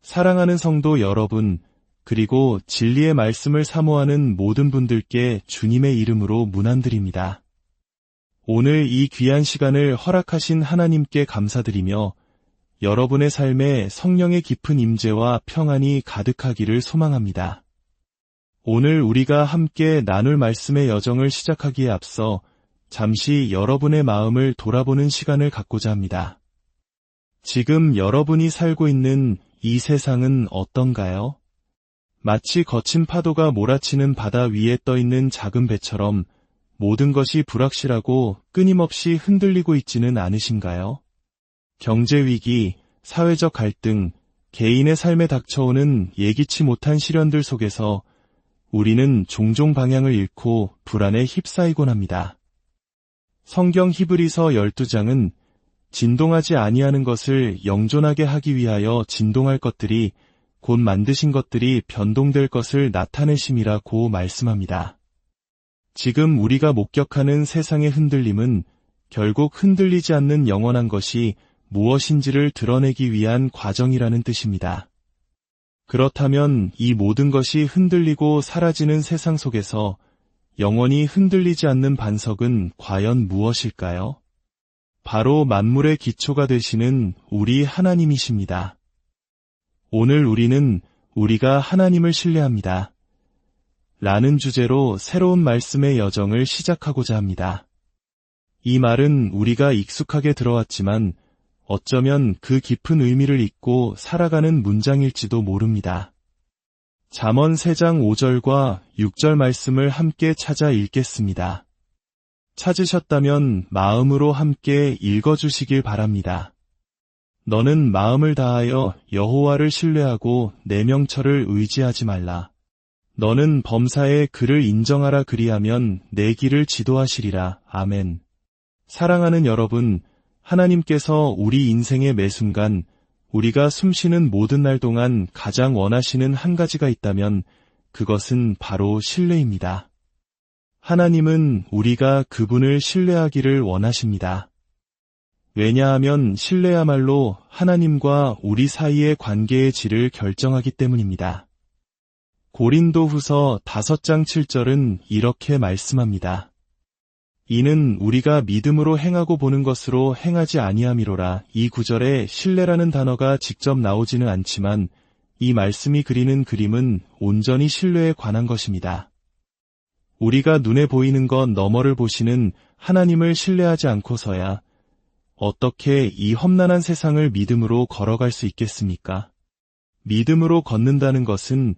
사랑하는 성도 여러분, 그리고 진리의 말씀을 사모하는 모든 분들께 주님의 이름으로 문안드립니다. 오늘 이 귀한 시간을 허락하신 하나님께 감사드리며 여러분의 삶에 성령의 깊은 임재와 평안이 가득하기를 소망합니다. 오늘 우리가 함께 나눌 말씀의 여정을 시작하기에 앞서 잠시 여러분의 마음을 돌아보는 시간을 갖고자 합니다. 지금 여러분이 살고 있는 이 세상은 어떤가요? 마치 거친 파도가 몰아치는 바다 위에 떠있는 작은 배처럼 모든 것이 불확실하고 끊임없이 흔들리고 있지는 않으신가요? 경제위기, 사회적 갈등, 개인의 삶에 닥쳐오는 예기치 못한 시련들 속에서 우리는 종종 방향을 잃고 불안에 휩싸이곤 합니다. 성경 히브리서 12장은 진동하지 아니하는 것을 영존하게 하기 위하여 진동할 것들이 곧 만드신 것들이 변동될 것을 나타내심이라고 말씀합니다. 지금 우리가 목격하는 세상의 흔들림은 결국 흔들리지 않는 영원한 것이 무엇인지를 드러내기 위한 과정이라는 뜻입니다. 그렇다면 이 모든 것이 흔들리고 사라지는 세상 속에서 영원히 흔들리지 않는 반석은 과연 무엇일까요? 바로 만물의 기초가 되시는 우리 하나님이십니다. 오늘 우리는 우리가 하나님을 신뢰합니다. 라는 주제로 새로운 말씀의 여정을 시작하고자 합니다. 이 말은 우리가 익숙하게 들어왔지만 어쩌면 그 깊은 의미를 잊고 살아가는 문장일지도 모릅니다. 잠언 3장 5절과 6절 말씀을 함께 찾아 읽겠습니다. 찾으셨다면 마음으로 함께 읽어주시길 바랍니다. 너는 마음을 다하여 여호와를 신뢰하고 내 명철을 의지하지 말라. 너는 범사에 그를 인정하라 그리하면 내 길을 지도하시리라. 아멘. 사랑하는 여러분, 하나님께서 우리 인생의 매 순간 우리가 숨쉬는 모든 날 동안 가장 원하시는 한 가지가 있다면 그것은 바로 신뢰입니다. 하나님은 우리가 그분을 신뢰하기를 원하십니다. 왜냐하면 신뢰야말로 하나님과 우리 사이의 관계의 질을 결정하기 때문입니다. 고린도후서 5장 7절은 이렇게 말씀합니다. 이는 우리가 믿음으로 행하고 보는 것으로 행하지 아니함이로라. 이 구절에 신뢰라는 단어가 직접 나오지는 않지만 이 말씀이 그리는 그림은 온전히 신뢰에 관한 것입니다. 우리가 눈에 보이는 것 너머를 보시는 하나님을 신뢰하지 않고서야 어떻게 이 험난한 세상을 믿음으로 걸어갈 수 있겠습니까? 믿음으로 걷는다는 것은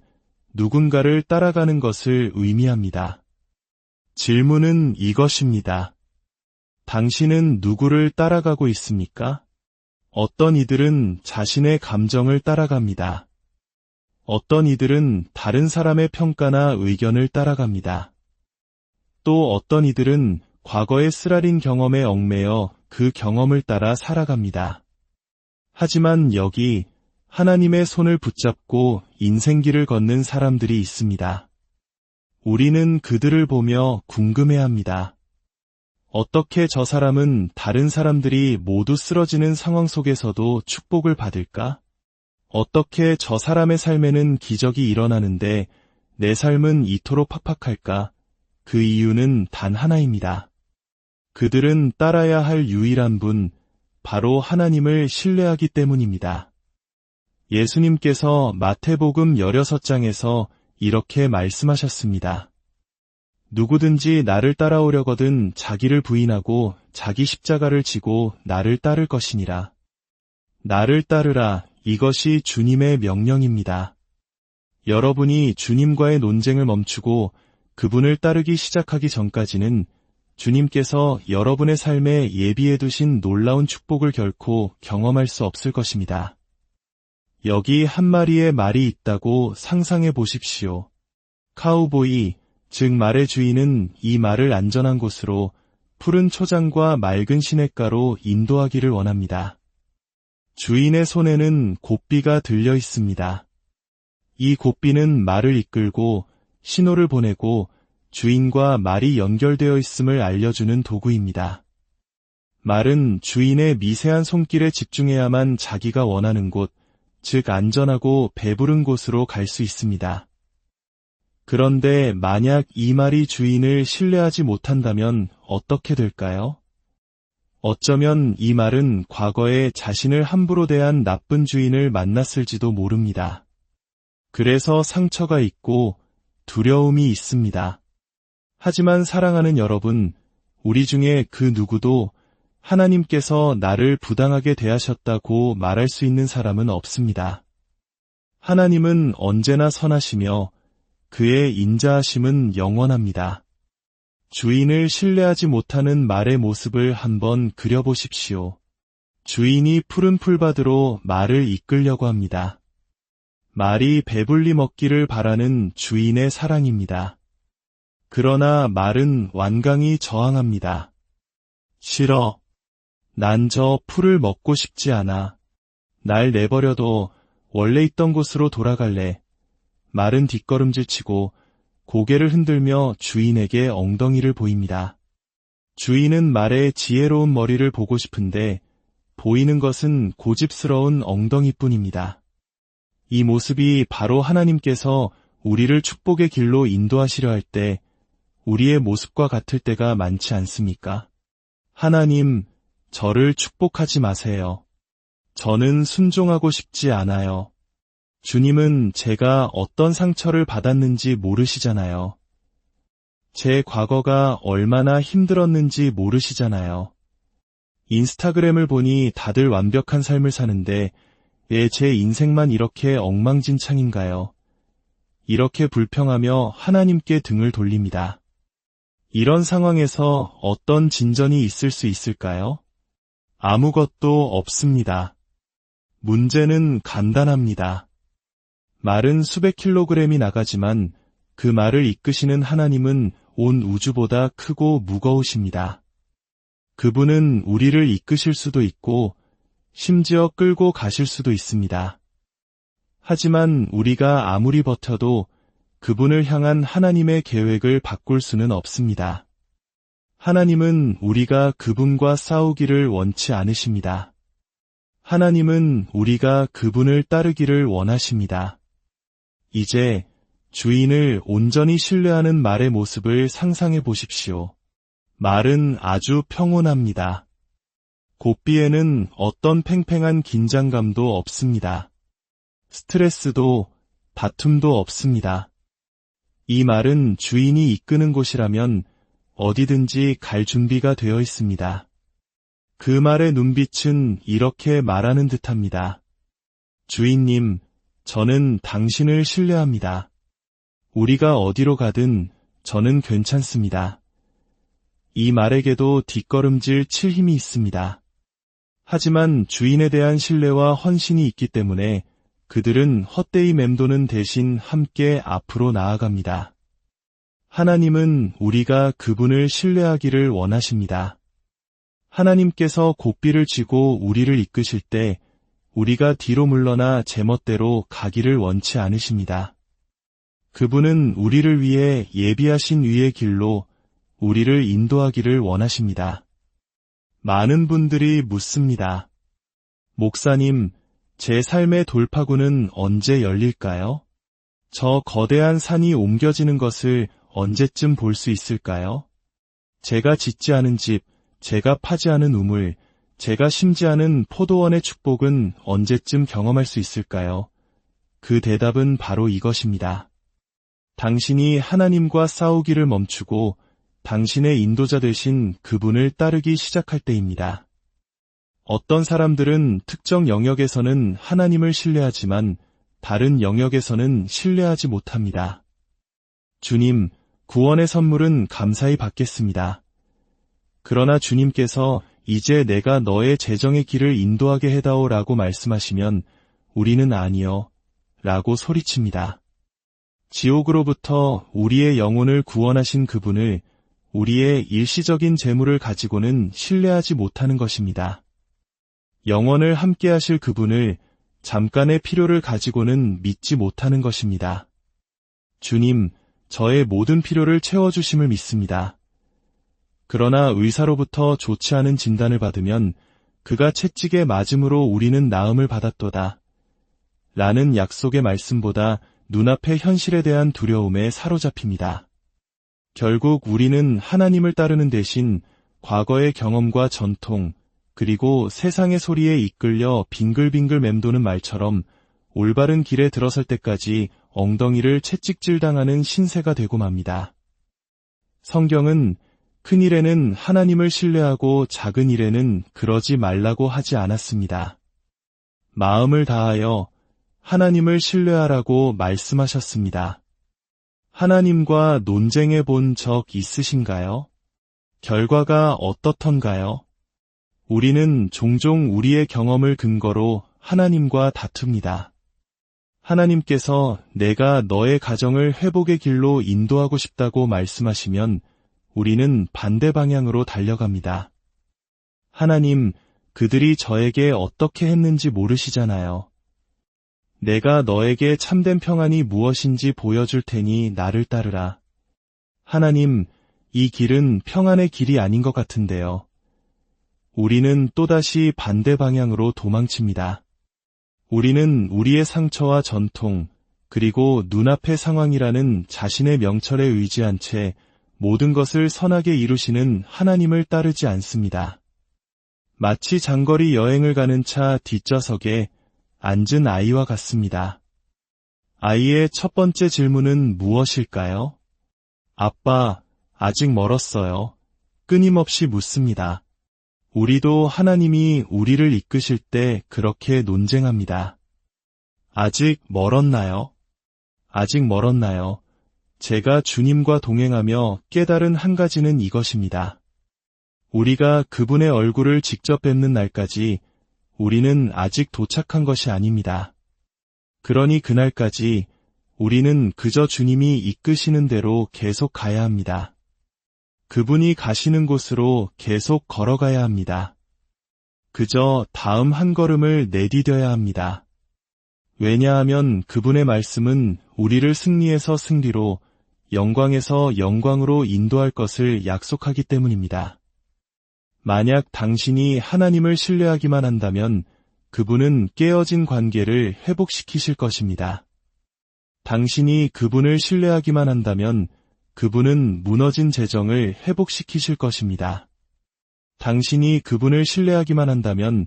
누군가를 따라가는 것을 의미합니다. 질문은 이것입니다. 당신은 누구를 따라가고 있습니까? 어떤 이들은 자신의 감정을 따라갑니다. 어떤 이들은 다른 사람의 평가나 의견을 따라갑니다. 또 어떤 이들은 과거의 쓰라린 경험에 얽매여 그 경험을 따라 살아갑니다. 하지만 여기 하나님의 손을 붙잡고 인생길을 걷는 사람들이 있습니다. 우리는 그들을 보며 궁금해합니다. 어떻게 저 사람은 다른 사람들이 모두 쓰러지는 상황 속에서도 축복을 받을까? 어떻게 저 사람의 삶에는 기적이 일어나는데 내 삶은 이토록 팍팍할까? 그 이유는 단 하나입니다. 그들은 따라야 할 유일한 분, 바로 하나님을 신뢰하기 때문입니다. 예수님께서 마태복음 16장에서 이렇게 말씀하셨습니다. 누구든지 나를 따라오려거든 자기를 부인하고 자기 십자가를 지고 나를 따를 것이니라. 나를 따르라, 이것이 주님의 명령입니다. 여러분이 주님과의 논쟁을 멈추고 그분을 따르기 시작하기 전까지는 주님께서 여러분의 삶에 예비해 두신 놀라운 축복을 결코 경험할 수 없을 것입니다. 여기 한 마리의 말이 있다고 상상해 보십시오. 카우보이, 즉 말의 주인은 이 말을 안전한 곳으로 푸른 초장과 맑은 시냇가로 인도하기를 원합니다. 주인의 손에는 곶비가 들려 있습니다. 이 곶비는 말을 이끌고 신호를 보내고 주인과 말이 연결되어 있음을 알려주는 도구입니다. 말은 주인의 미세한 손길에 집중해야만 자기가 원하는 곳, 즉 안전하고 배부른 곳으로 갈 수 있습니다. 그런데 만약 이 말이 주인을 신뢰하지 못한다면 어떻게 될까요? 어쩌면 이 말은 과거에 자신을 함부로 대한 나쁜 주인을 만났을지도 모릅니다. 그래서 상처가 있고 두려움이 있습니다. 하지만 사랑하는 여러분, 우리 중에 그 누구도 하나님께서 나를 부당하게 대하셨다고 말할 수 있는 사람은 없습니다. 하나님은 언제나 선하시며 그의 인자하심은 영원합니다. 주인을 신뢰하지 못하는 말의 모습을 한번 그려보십시오. 주인이 푸른 풀밭으로 말을 이끌려고 합니다. 말이 배불리 먹기를 바라는 주인의 사랑입니다. 그러나 말은 완강히 저항합니다. 싫어. 난 저 풀을 먹고 싶지 않아. 날 내버려둬. 원래 있던 곳으로 돌아갈래. 말은 뒷걸음질치고 고개를 흔들며 주인에게 엉덩이를 보입니다. 주인은 말의 지혜로운 머리를 보고 싶은데 보이는 것은 고집스러운 엉덩이뿐입니다. 이 모습이 바로 하나님께서 우리를 축복의 길로 인도하시려 할 때 우리의 모습과 같을 때가 많지 않습니까? 하나님, 저를 축복하지 마세요. 저는 순종하고 싶지 않아요. 주님은 제가 어떤 상처를 받았는지 모르시잖아요. 제 과거가 얼마나 힘들었는지 모르시잖아요. 인스타그램을 보니 다들 완벽한 삶을 사는데 왜 제 인생만 이렇게 엉망진창인가요? 이렇게 불평하며 하나님께 등을 돌립니다. 이런 상황에서 어떤 진전이 있을 수 있을까요? 아무것도 없습니다. 문제는 간단합니다. 말은 수백 킬로그램이 나가지만 그 말을 이끄시는 하나님은 온 우주보다 크고 무거우십니다. 그분은 우리를 이끄실 수도 있고 심지어 끌고 가실 수도 있습니다. 하지만 우리가 아무리 버텨도 그분을 향한 하나님의 계획을 바꿀 수는 없습니다. 하나님은 우리가 그분과 싸우기를 원치 않으십니다. 하나님은 우리가 그분을 따르기를 원하십니다. 이제 주인을 온전히 신뢰하는 말의 모습을 상상해 보십시오. 말은 아주 평온합니다. 곱비에는 어떤 팽팽한 긴장감도 없습니다. 스트레스도 다툼도 없습니다. 이 말은 주인이 이끄는 곳이라면 어디든지 갈 준비가 되어 있습니다. 그 말의 눈빛은 이렇게 말하는 듯합니다. 주인님, 저는 당신을 신뢰합니다. 우리가 어디로 가든 저는 괜찮습니다. 이 말에게도 뒷걸음질 칠 힘이 있습니다. 하지만 주인에 대한 신뢰와 헌신이 있기 때문에 그들은 헛되이 맴도는 대신 함께 앞으로 나아갑니다. 하나님은 우리가 그분을 신뢰하기를 원하십니다. 하나님께서 곱비를 쥐고 우리를 이끄실 때 우리가 뒤로 물러나 제멋대로 가기를 원치 않으십니다. 그분은 우리를 위해 예비하신 위의 길로 우리를 인도하기를 원하십니다. 많은 분들이 묻습니다. 목사님, 제 삶의 돌파구는 언제 열릴까요? 저 거대한 산이 옮겨지는 것을 언제쯤 볼 수 있을까요? 제가 짓지 않은 집, 제가 파지 않은 우물, 제가 심지 않은 포도원의 축복은 언제쯤 경험할 수 있을까요? 그 대답은 바로 이것입니다. 당신이 하나님과 싸우기를 멈추고 당신의 인도자 되신 그분을 따르기 시작할 때입니다. 어떤 사람들은 특정 영역에서는 하나님을 신뢰하지만 다른 영역에서는 신뢰하지 못합니다. 주님, 구원의 선물은 감사히 받겠습니다. 그러나 주님께서 이제 내가 너의 재정의 길을 인도하게 해다오 라고 말씀하시면 우리는 아니요 라고 소리칩니다. 지옥으로부터 우리의 영혼을 구원하신 그분을 우리의 일시적인 재물을 가지고는 신뢰하지 못하는 것입니다. 영원을 함께 하실 그분을 잠깐의 필요를 가지고는 믿지 못하는 것입니다. 주님, 저의 모든 필요를 채워주심을 믿습니다. 그러나 의사로부터 좋지 않은 진단을 받으면 그가 채찍에 맞음으로 우리는 나음을 받았도다. 라는 약속의 말씀보다 눈앞의 현실에 대한 두려움에 사로잡힙니다. 결국 우리는 하나님을 따르는 대신 과거의 경험과 전통, 그리고 세상의 소리에 이끌려 빙글빙글 맴도는 말처럼 올바른 길에 들어설 때까지 엉덩이를 채찍질 당하는 신세가 되고 맙니다. 성경은 큰 일에는 하나님을 신뢰하고 작은 일에는 그러지 말라고 하지 않았습니다. 마음을 다하여 하나님을 신뢰하라고 말씀하셨습니다. 하나님과 논쟁해 본 적 있으신가요? 결과가 어떻던가요? 우리는 종종 우리의 경험을 근거로 하나님과 다툽니다. 하나님께서 내가 너의 가정을 회복의 길로 인도하고 싶다고 말씀하시면 우리는 반대 방향으로 달려갑니다. 하나님, 그들이 저에게 어떻게 했는지 모르시잖아요. 내가 너에게 참된 평안이 무엇인지 보여줄 테니 나를 따르라. 하나님, 이 길은 평안의 길이 아닌 것 같은데요. 우리는 또다시 반대 방향으로 도망칩니다. 우리는 우리의 상처와 전통, 그리고 눈앞의 상황이라는 자신의 명철에 의지한 채 모든 것을 선하게 이루시는 하나님을 따르지 않습니다. 마치 장거리 여행을 가는 차 뒷좌석에 앉은 아이와 같습니다. 아이의 첫 번째 질문은 무엇일까요? 아빠, 아직 멀었어요. 끊임없이 묻습니다. 우리도 하나님이 우리를 이끄실 때 그렇게 논쟁합니다. 아직 멀었나요? 아직 멀었나요? 제가 주님과 동행하며 깨달은 한 가지는 이것입니다. 우리가 그분의 얼굴을 직접 뵙는 날까지 우리는 아직 도착한 것이 아닙니다. 그러니 그날까지 우리는 그저 주님이 이끄시는 대로 계속 가야 합니다. 그분이 가시는 곳으로 계속 걸어가야 합니다. 그저 다음 한 걸음을 내디뎌야 합니다. 왜냐하면 그분의 말씀은 우리를 승리에서 승리로, 영광에서 영광으로 인도할 것을 약속하기 때문입니다. 만약 당신이 하나님을 신뢰하기만 한다면 그분은 깨어진 관계를 회복시키실 것입니다. 당신이 그분을 신뢰하기만 한다면 그분은 무너진 재정을 회복시키실 것입니다. 당신이 그분을 신뢰하기만 한다면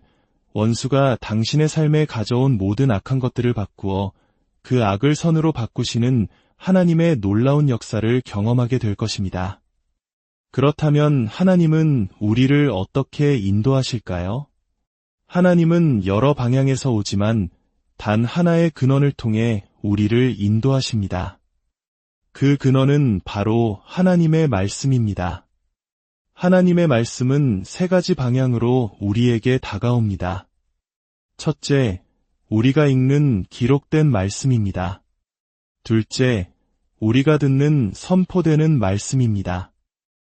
원수가 당신의 삶에 가져온 모든 악한 것들을 바꾸어 그 악을 선으로 바꾸시는 하나님의 놀라운 역사를 경험하게 될 것입니다. 그렇다면 하나님은 우리를 어떻게 인도하실까요? 하나님은 여러 방향에서 오지만 단 하나의 근원을 통해 우리를 인도하십니다. 그 근원은 바로 하나님의 말씀입니다. 하나님의 말씀은 세 가지 방향으로 우리에게 다가옵니다. 첫째, 우리가 읽는 기록된 말씀입니다. 둘째, 우리가 듣는 선포되는 말씀입니다.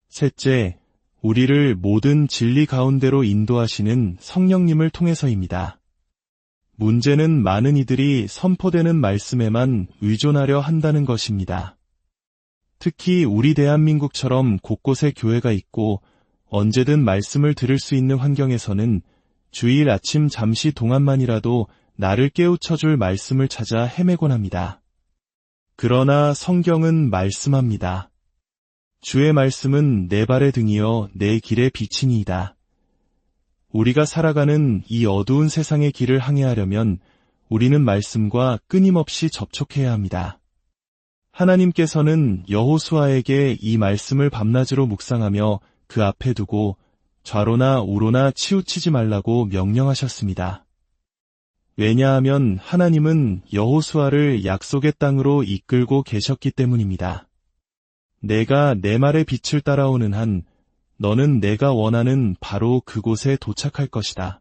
셋째, 우리를 모든 진리 가운데로 인도하시는 성령님을 통해서입니다. 문제는 많은 이들이 선포되는 말씀에만 의존하려 한다는 것입니다. 특히 우리 대한민국처럼 곳곳에 교회가 있고 언제든 말씀을 들을 수 있는 환경에서는 주일 아침 잠시 동안만이라도 나를 깨우쳐줄 말씀을 찾아 헤매곤 합니다. 그러나 성경은 말씀합니다. 주의 말씀은 내 발의 등이요 내 길의 빛이니이다. 우리가 살아가는 이 어두운 세상의 길을 항해하려면 우리는 말씀과 끊임없이 접촉해야 합니다. 하나님께서는 여호수아에게 이 말씀을 밤낮으로 묵상하며 그 앞에 두고 좌로나 우로나 치우치지 말라고 명령하셨습니다. 왜냐하면 하나님은 여호수아를 약속의 땅으로 이끌고 계셨기 때문입니다. 내가 내 말의 빛을 따라오는 한 너는 내가 원하는 바로 그곳에 도착할 것이다.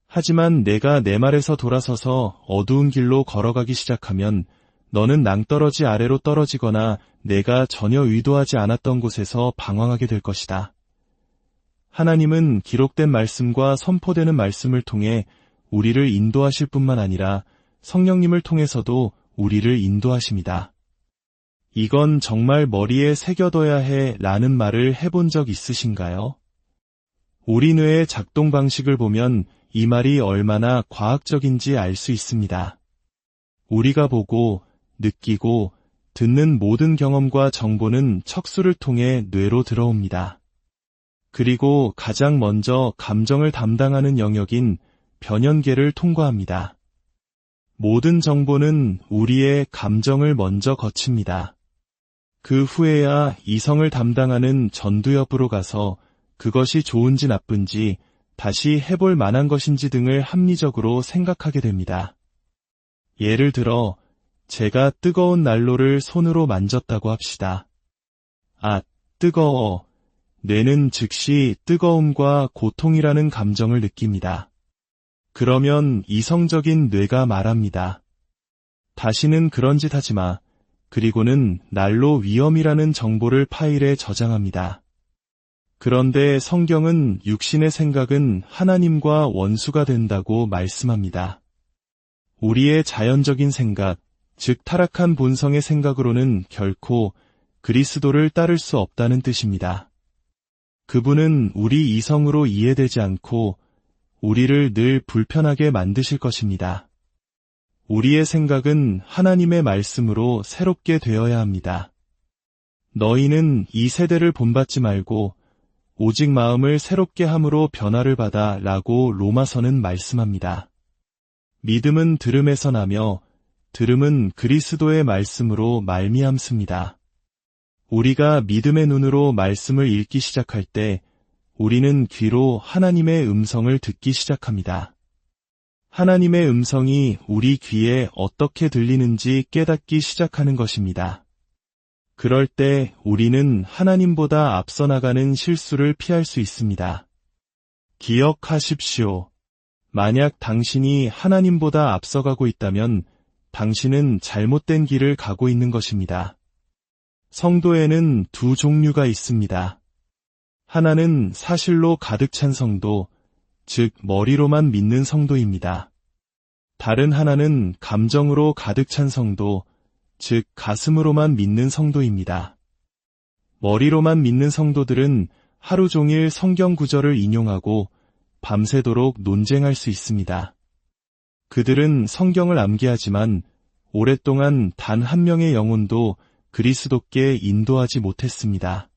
하지만 내가 내 말에서 돌아서서 어두운 길로 걸어가기 시작하면 너는 낭떠러지 아래로 떨어지거나 내가 전혀 의도하지 않았던 곳에서 방황하게 될 것이다. 하나님은 기록된 말씀과 선포되는 말씀을 통해 우리를 인도하실 뿐만 아니라 성령님을 통해서도 우리를 인도하십니다. 이건 정말 머리에 새겨둬야 해 라는 말을 해본 적 있으신가요? 우리 뇌의 작동 방식을 보면 이 말이 얼마나 과학적인지 알 수 있습니다. 우리가 보고, 느끼고, 듣는 모든 경험과 정보는 척수를 통해 뇌로 들어옵니다. 그리고 가장 먼저 감정을 담당하는 영역인 변연계를 통과합니다. 모든 정보는 우리의 감정을 먼저 거칩니다. 그 후에야 이성을 담당하는 전두엽으로 가서 그것이 좋은지 나쁜지, 다시 해볼 만한 것인지 등을 합리적으로 생각하게 됩니다. 예를 들어, 제가 뜨거운 난로를 손으로 만졌다고 합시다. 아, 뜨거워. 뇌는 즉시 뜨거움과 고통이라는 감정을 느낍니다. 그러면 이성적인 뇌가 말합니다. 다시는 그런 짓 하지 마. 그리고는 난로 위험이라는 정보를 파일에 저장합니다. 그런데 성경은 육신의 생각은 하나님과 원수가 된다고 말씀합니다. 우리의 자연적인 생각, 즉 타락한 본성의 생각으로는 결코 그리스도를 따를 수 없다는 뜻입니다. 그분은 우리 이성으로 이해되지 않고 우리를 늘 불편하게 만드실 것입니다. 우리의 생각은 하나님의 말씀으로 새롭게 되어야 합니다. 너희는 이 세대를 본받지 말고 오직 마음을 새롭게 함으로 변화를 받아 라고 로마서는 말씀합니다. 믿음은 들음에서 나며 들음은 그리스도의 말씀으로 말미암습니다. 우리가 믿음의 눈으로 말씀을 읽기 시작할 때 우리는 귀로 하나님의 음성을 듣기 시작합니다. 하나님의 음성이 우리 귀에 어떻게 들리는지 깨닫기 시작하는 것입니다. 그럴 때 우리는 하나님보다 앞서 나가는 실수를 피할 수 있습니다. 기억하십시오. 만약 당신이 하나님보다 앞서가고 있다면 당신은 잘못된 길을 가고 있는 것입니다. 성도에는 두 종류가 있습니다. 하나는 사실로 가득 찬 성도, 즉 머리로만 믿는 성도입니다. 다른 하나는 감정으로 가득 찬 성도, 즉 가슴으로만 믿는 성도입니다. 머리로만 믿는 성도들은 하루 종일 성경 구절을 인용하고 밤새도록 논쟁할 수 있습니다. 그들은 성경을 암기하지만 오랫동안 단 한 명의 영혼도 그리스도께 인도하지 못했습니다.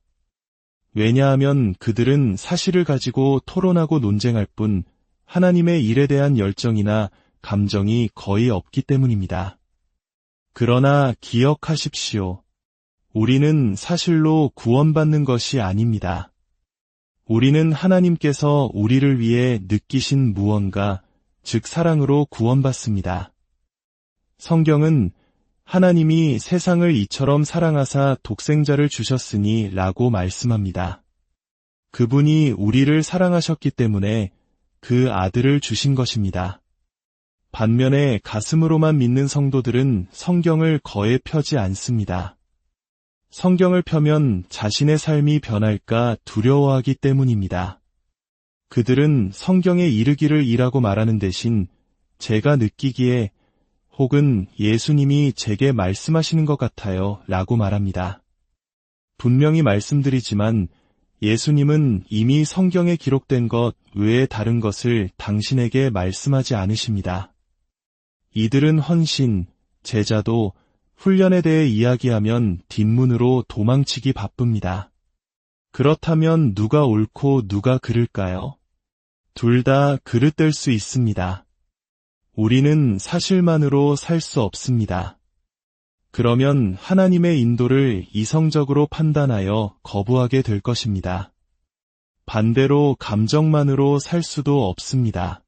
왜냐하면 그들은 사실을 가지고 토론하고 논쟁할 뿐 하나님의 일에 대한 열정이나 감정이 거의 없기 때문입니다. 그러나 기억하십시오. 우리는 사실로 구원받는 것이 아닙니다. 우리는 하나님께서 우리를 위해 느끼신 무언가, 즉 사랑으로 구원받습니다. 성경은 하나님이 세상을 이처럼 사랑하사 독생자를 주셨으니 라고 말씀합니다. 그분이 우리를 사랑하셨기 때문에 그 아들을 주신 것입니다. 반면에 가슴으로만 믿는 성도들은 성경을 거에 펴지 않습니다. 성경을 펴면 자신의 삶이 변할까 두려워하기 때문입니다. 그들은 성경에 이르기를 이라고 말하는 대신 제가 느끼기에 혹은 예수님이 제게 말씀하시는 것 같아요 라고 말합니다. 분명히 말씀드리지만 예수님은 이미 성경에 기록된 것 외에 다른 것을 당신에게 말씀하지 않으십니다. 이들은 헌신, 제자도, 훈련에 대해 이야기하면 뒷문으로 도망치기 바쁩니다. 그렇다면 누가 옳고 누가 그를까요? 둘 다 그릇될 수 있습니다. 우리는 사실만으로 살 수 없습니다. 그러면 하나님의 인도를 이성적으로 판단하여 거부하게 될 것입니다. 반대로 감정만으로 살 수도 없습니다.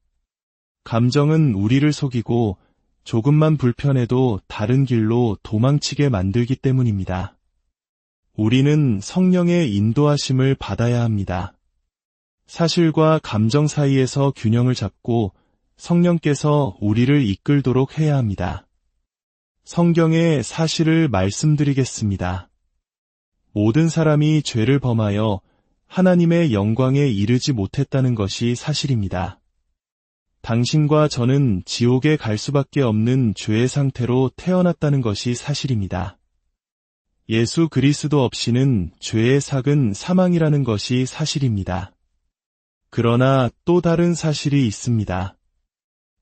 감정은 우리를 속이고 조금만 불편해도 다른 길로 도망치게 만들기 때문입니다. 우리는 성령의 인도하심을 받아야 합니다. 사실과 감정 사이에서 균형을 잡고 성령께서 우리를 이끌도록 해야 합니다. 성경의 사실을 말씀드리겠습니다. 모든 사람이 죄를 범하여 하나님의 영광에 이르지 못했다는 것이 사실입니다. 당신과 저는 지옥에 갈 수밖에 없는 죄의 상태로 태어났다는 것이 사실입니다. 예수 그리스도 없이는 죄의 삭은 사망이라는 것이 사실입니다. 그러나 또 다른 사실이 있습니다.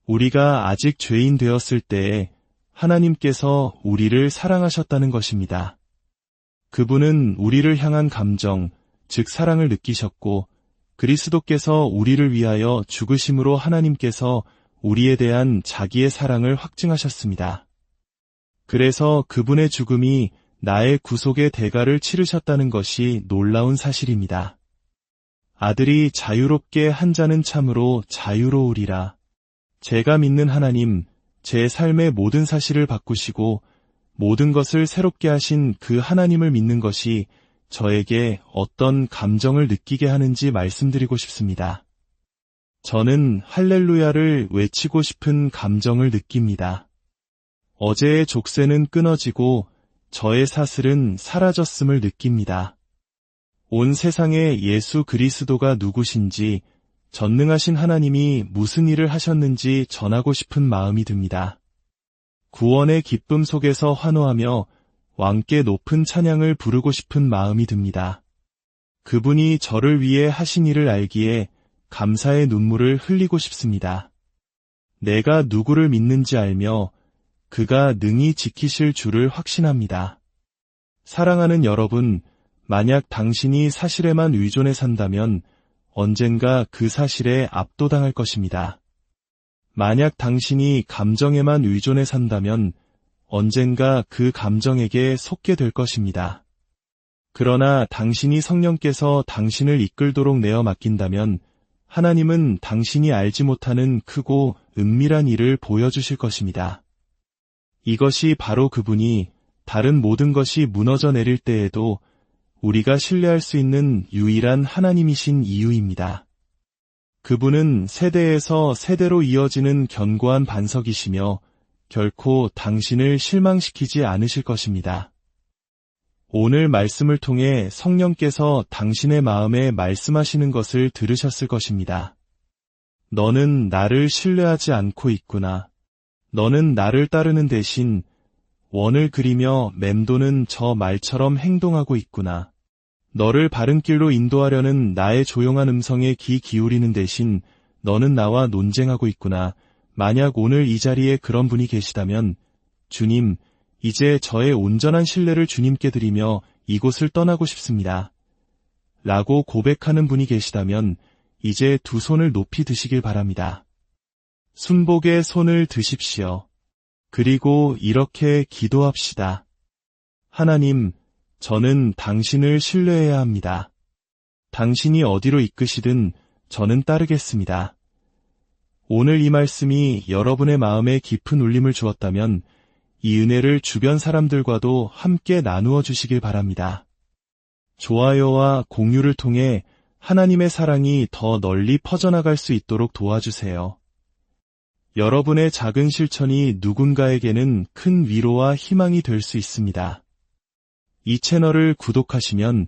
우리가 아직 죄인 되었을 때에 하나님께서 우리를 사랑하셨다는 것입니다. 그분은 우리를 향한 감정, 즉 사랑을 느끼셨고 그리스도께서 우리를 위하여 죽으심으로 하나님께서 우리에 대한 자기의 사랑을 확증하셨습니다. 그래서 그분의 죽음이 나의 구속의 대가를 치르셨다는 것이 놀라운 사실입니다. 아들이 자유롭게 한 자는 참으로 자유로우리라. 제가 믿는 하나님, 제 삶의 모든 사실을 바꾸시고 모든 것을 새롭게 하신 그 하나님을 믿는 것이 저에게 어떤 감정을 느끼게 하는지 말씀드리고 싶습니다. 저는 할렐루야를 외치고 싶은 감정을 느낍니다. 어제의 족쇄는 끊어지고 저의 사슬은 사라졌음을 느낍니다. 온 세상에 예수 그리스도가 누구신지, 전능하신 하나님이 무슨 일을 하셨는지 전하고 싶은 마음이 듭니다. 구원의 기쁨 속에서 환호하며 왕께 높은 찬양을 부르고 싶은 마음이 듭니다. 그분이 저를 위해 하신 일을 알기에 감사의 눈물을 흘리고 싶습니다. 내가 누구를 믿는지 알며 그가 능히 지키실 줄을 확신합니다. 사랑하는 여러분, 만약 당신이 사실에만 의존해 산다면 언젠가 그 사실에 압도당할 것입니다. 만약 당신이 감정에만 의존해 산다면 언젠가 그 감정에게 속게 될 것입니다. 그러나 당신이 성령께서 당신을 이끌도록 내어 맡긴다면 하나님은 당신이 알지 못하는 크고 은밀한 일을 보여주실 것입니다. 이것이 바로 그분이 다른 모든 것이 무너져 내릴 때에도 우리가 신뢰할 수 있는 유일한 하나님이신 이유입니다. 그분은 세대에서 세대로 이어지는 견고한 반석이시며 결코 당신을 실망시키지 않으실 것입니다. 오늘 말씀을 통해 성령께서 당신의 마음에 말씀하시는 것을 들으셨을 것입니다. 너는 나를 신뢰하지 않고 있구나. 너는 나를 따르는 대신 원을 그리며 맴도는 저 말처럼 행동하고 있구나. 너를 바른 길로 인도하려는 나의 조용한 음성에 귀 기울이는 대신 너는 나와 논쟁하고 있구나. 만약 오늘 이 자리에 그런 분이 계시다면 주님, 이제 저의 온전한 신뢰를 주님께 드리며 이곳을 떠나고 싶습니다. 라고 고백하는 분이 계시다면 이제 두 손을 높이 드시길 바랍니다. 순복의 손을 드십시오. 그리고 이렇게 기도합시다. 하나님, 저는 당신을 신뢰해야 합니다. 당신이 어디로 이끄시든 저는 따르겠습니다. 오늘 이 말씀이 여러분의 마음에 깊은 울림을 주었다면 이 은혜를 주변 사람들과도 함께 나누어 주시길 바랍니다. 좋아요와 공유를 통해 하나님의 사랑이 더 널리 퍼져나갈 수 있도록 도와주세요. 여러분의 작은 실천이 누군가에게는 큰 위로와 희망이 될 수 있습니다. 이 채널을 구독하시면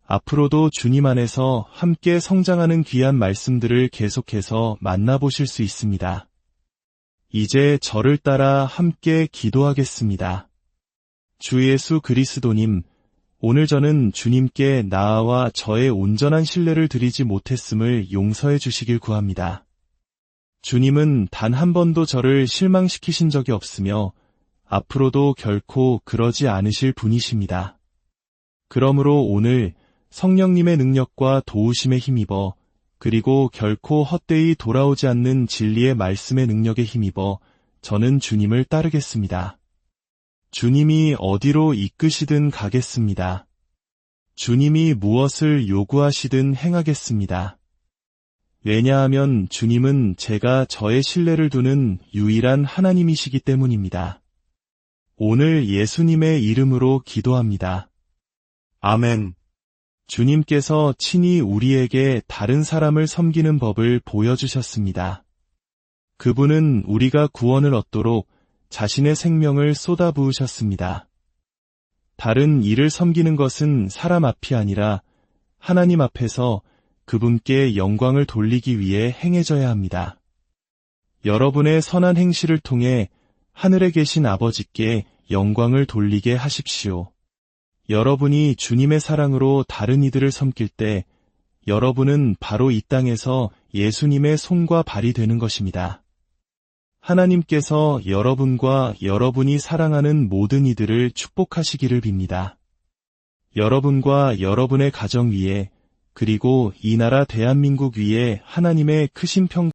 앞으로도 주님 안에서 함께 성장하는 귀한 말씀들을 계속해서 만나보실 수 있습니다. 이제 저를 따라 함께 기도하겠습니다. 주 예수 그리스도님, 오늘 저는 주님께 나와 저의 온전한 신뢰를 드리지 못했음을 용서해 주시길 구합니다. 주님은 단 한 번도 저를 실망시키신 적이 없으며 앞으로도 결코 그러지 않으실 분이십니다. 그러므로 오늘 성령님의 능력과 도우심에 힘입어 그리고 결코 헛되이 돌아오지 않는 진리의 말씀의 능력에 힘입어 저는 주님을 따르겠습니다. 주님이 어디로 이끄시든 가겠습니다. 주님이 무엇을 요구하시든 행하겠습니다. 왜냐하면 주님은 제가 저의 신뢰를 두는 유일한 하나님이시기 때문입니다. 오늘 예수님의 이름으로 기도합니다. 아멘. 주님께서 친히 우리에게 다른 사람을 섬기는 법을 보여주셨습니다. 그분은 우리가 구원을 얻도록 자신의 생명을 쏟아부으셨습니다. 다른 이를 섬기는 것은 사람 앞이 아니라 하나님 앞에서 그분께 영광을 돌리기 위해 행해져야 합니다. 여러분의 선한 행실을 통해 하늘에 계신 아버지께 영광을 돌리게 하십시오. 여러분이 주님의 사랑으로 다른 이들을 섬길 때 여러분은 바로 이 땅에서 예수님의 손과 발이 되는 것입니다. 하나님께서 여러분과 여러분이 사랑하는 모든 이들을 축복하시기를 빕니다. 여러분과 여러분의 가정 위에, 그리고 이 나라 대한민국 위에 하나님의 크신 평